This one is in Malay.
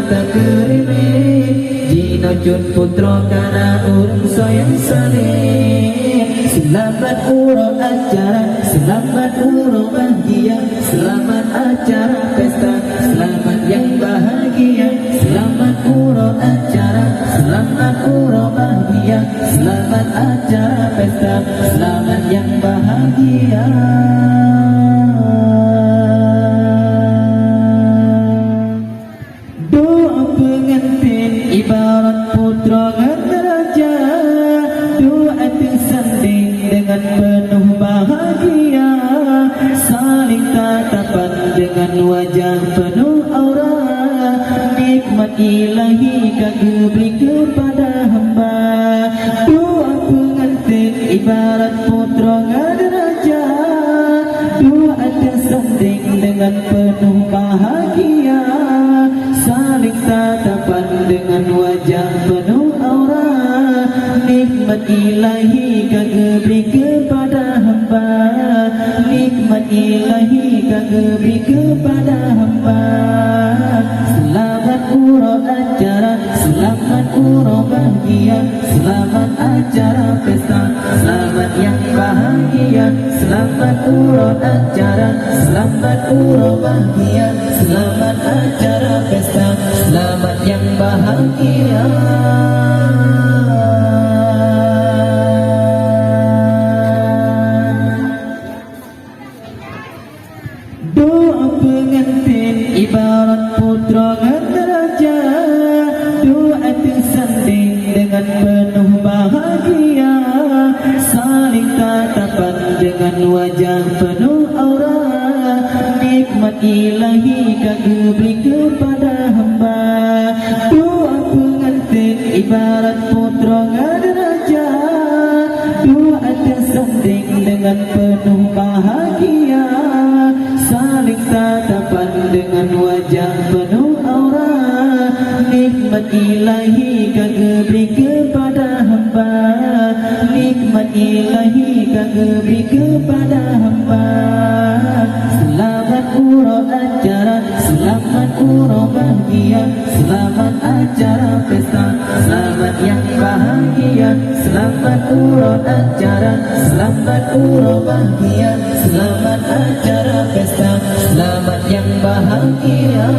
tak kerimin Jino jun putra kana urung soyang saleh. Selamat urung acara, selamat urung bahagia, selamat acara pesta, selamat yang bahagia. Selamat urung acara, selamat urung bahagia, selamat acara pesta, selamat yang bahagia. Doa pengantin ibarat putra dan raja, doa tersanding dengan penuh bahagia, saling tatapan dengan wajah penuh aura. Nikmat ilahi kau beri kepada hamba. Doa pengantin ibarat putra dan raja, doa tersanding dengan penuh bahagia, saling tatapan dengan wajah penuh aura. Nikmat ilahi kau beri kepada hamba. Nikmat ilahi kau beri kepada hamba. Selamat urung acara, selamat urung bahagia, selamat acara pesta, selamat yang bahagia. Selamat urung acara, selamat urung bahagia, selamat acara pesta, selamat yang bahagia. Doa pengantin ibarat putra dan raja, doa tersanding dengan penuh bahagia, saling tatapan dengan wajah penuh aura. Nikmat ilahi kau beri kepada hamba. Doa pengantin ibarat putra dan raja, doa tersanding dengan penuh bahagia, saling tatapan dengan wajah penuh aura. Nikmat ilahi kau beri kepada hamba. Nikmat ilahi kau beri kepada hamba. Selamat urung acara, selamat urung bahagia, selamat acara pesta, selamat yang bahagia. Selamat urung acara, selamat urung bahagia, selamat acara pesta, selamat yang bahagia.